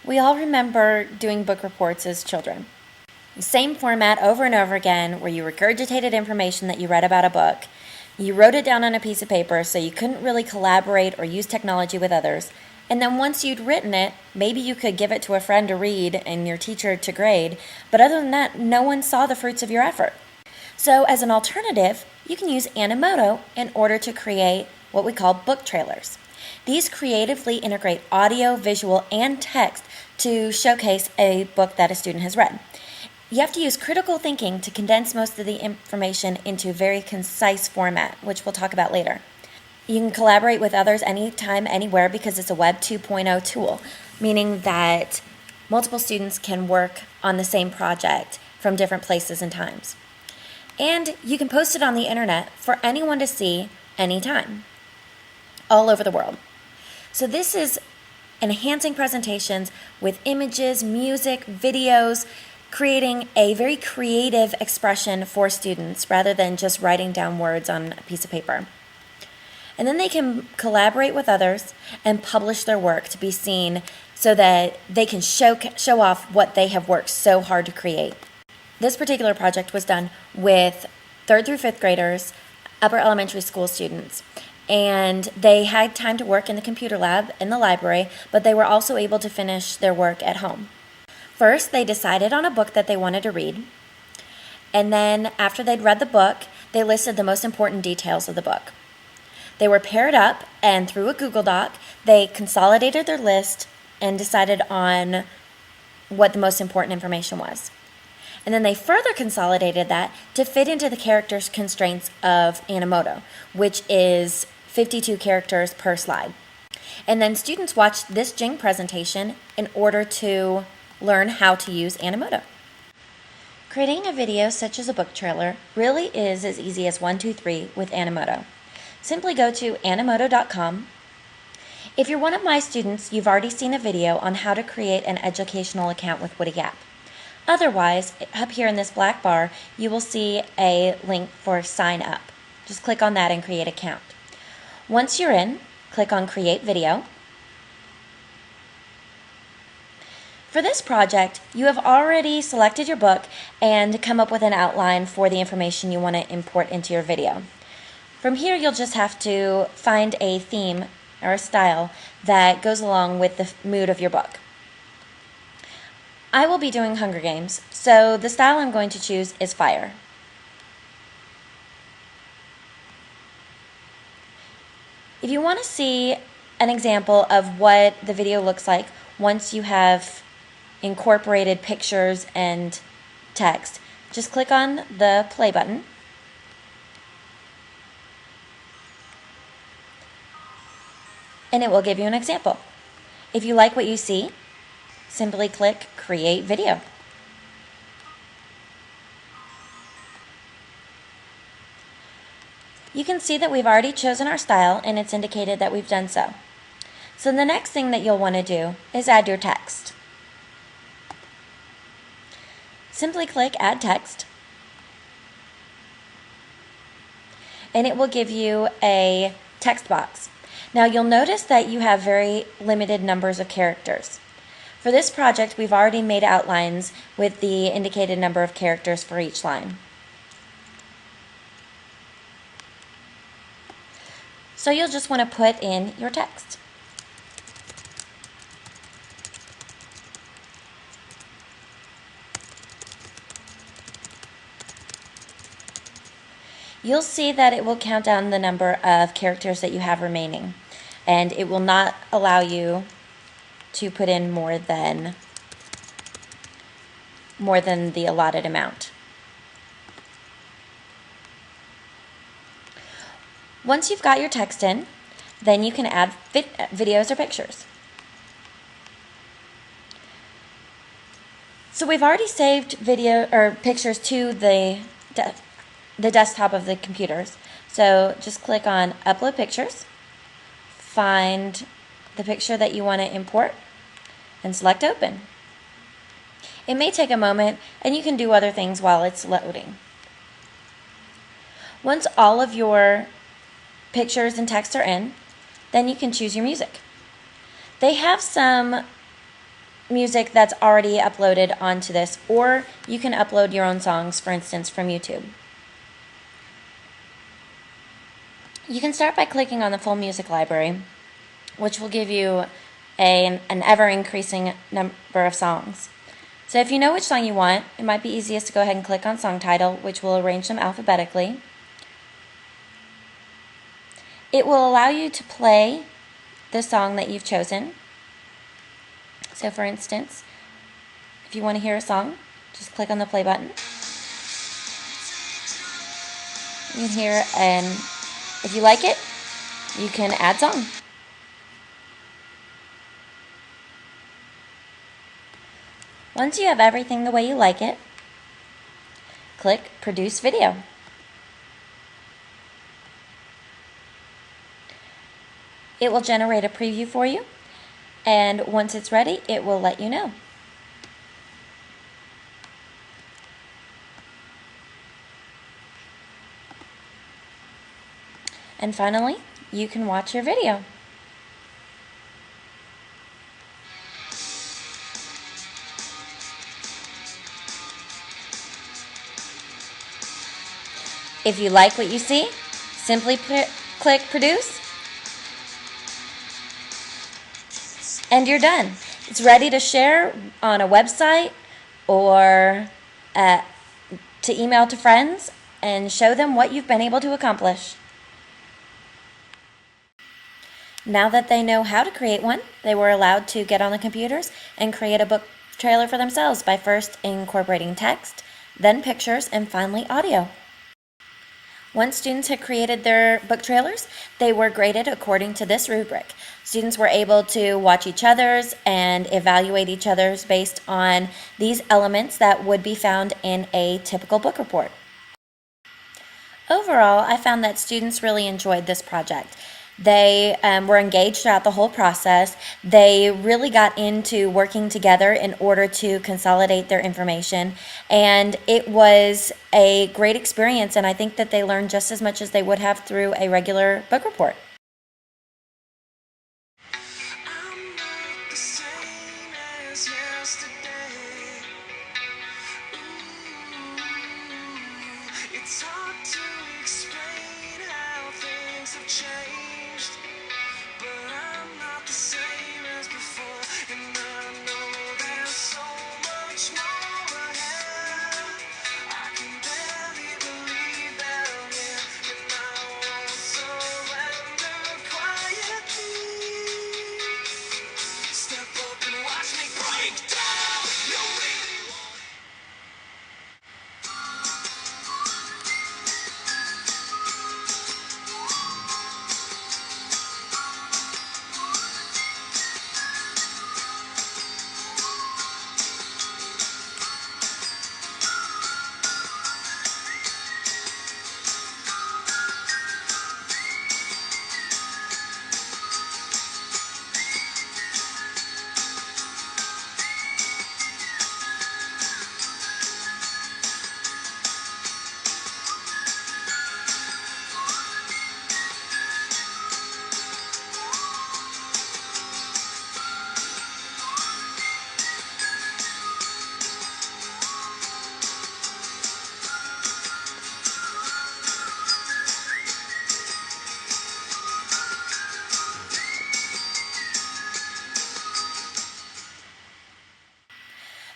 We all remember doing book reports as children. Same format over and over again, where you regurgitated information that you read about a book. You wrote it down on a piece of paper so you couldn't really collaborate or use technology with others. And then once you'd written it, maybe you could give it to a friend to read and your teacher to grade, but other than that, no one saw the fruits of your effort. So as an alternative, you can use Animoto in order to create what we call book trailers. These creatively integrate audio, visual, and text to showcase a book that a student has read. You have to use critical thinking to condense most of the information into a very concise format, which we'll talk about later. You can collaborate with others anytime, anywhere, because it's a Web 2.0 tool, meaning that multiple students can work on the same project from different places and times. And you can post it on the internet for anyone to see anytime, all over the world. So this is enhancing presentations with images, music, videos, creating a very creative expression for students rather than just writing down words on a piece of paper. And then they can collaborate with others and publish their work to be seen so that they can show off what they have worked so hard to create. This particular project was done with 3rd through 5th graders, upper elementary school students, and they had time to work in the computer lab in the library, but they were also able to finish their work at home. First, they decided on a book that they wanted to read, and then after they'd read the book, they listed the most important details of the book. They were paired up, and through a Google Doc, they consolidated their list and decided on what the most important information was. And then they further consolidated that to fit into the characters constraints of Animoto, which is 52 characters per slide. And then students watched this Jing presentation in order to learn how to use Animoto. Creating a video such as a book trailer really is as easy as 1, 2, 3 with Animoto. Simply go to animoto.com. If you're one of my students, you've already seen a video on how to create an educational account with Woody Gap. Otherwise, up here in this black bar, you will see a link for sign up. Just click on that and create an account. Once you're in, click on Create Video. For this project, you have already selected your book and come up with an outline for the information you want to import into your video. From here, you'll just have to find a theme or a style that goes along with the mood of your book. I will be doing Hunger Games, so the style I'm going to choose is fire. If you want to see an example of what the video looks like once you have incorporated pictures and text, just click on the play button. And it will give you an example. If you like what you see, simply click Create Video. You can see that we've already chosen our style and it's indicated that we've done so. So the next thing that you'll want to do is add your text. Simply click Add Text, and it will give you a text box. Now you'll notice that you have very limited numbers of characters. For this project, we've already made outlines with the indicated number of characters for each line. So you'll just want to put in your text. You'll see that it will count down the number of characters that you have remaining, and it will not allow you to put in more than the allotted amount. Once you've got your text in, then you can add videos or pictures. So we've already saved video or pictures to the desktop of the computers. So just click on Upload Pictures, find the picture that you want to import, and select Open. It may take a moment, and you can do other things while it's loading. Once all of your pictures and text are in, then you can choose your music. They have some music that's already uploaded onto this, or you can upload your own songs, for instance, from YouTube. You can start by clicking on the full music library, which will give you an ever-increasing number of songs. So if you know which song you want, it might be easiest to go ahead and click on song title, which will arrange them alphabetically. It will allow you to play the song that you've chosen. So for instance, if you want to hear a song, just click on the play button. You can hear, and if you like it, you can add song. Once you have everything the way you like it, click Produce Video. It will generate a preview for you, and once it's ready, it will let you know. And finally, you can watch your video. If you like what you see, simply click Produce, and you're done. It's ready to share on a website or to email to friends and show them what you've been able to accomplish. Now that they know how to create one, they were allowed to get on the computers and create a book trailer for themselves by first incorporating text, then pictures, and finally audio. Once students had created their book trailers, they were graded according to this rubric. Students were able to watch each other's and evaluate each other's based on these elements that would be found in a typical book report. Overall, I found that students really enjoyed this project. They were engaged throughout the whole process. They really got into working together in order to consolidate their information, and it was a great experience, and I think that they learned just as much as they would have through a regular book report. I'm not the same as yesterday. Ooh, it's hard to explain how things have changed, but I'm not the same as before, and I know there's so much more ahead. I can barely believe that I'm here, and I won't surrender quietly. Step up and watch me break down. You really want.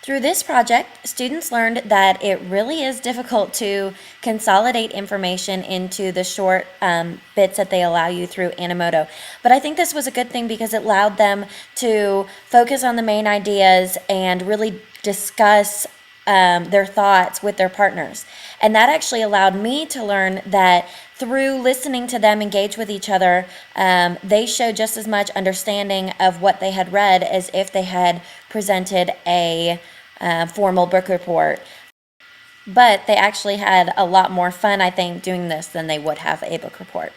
Through this project, students learned that it really is difficult to consolidate information into the short bits that they allow you through Animoto. But I think this was a good thing because it allowed them to focus on the main ideas and really discuss their thoughts with their partners. And that actually allowed me to learn that through listening to them engage with each other, they showed just as much understanding of what they had read as if they had presented a formal book report. But they actually had a lot more fun, I think, doing this than they would have a book report.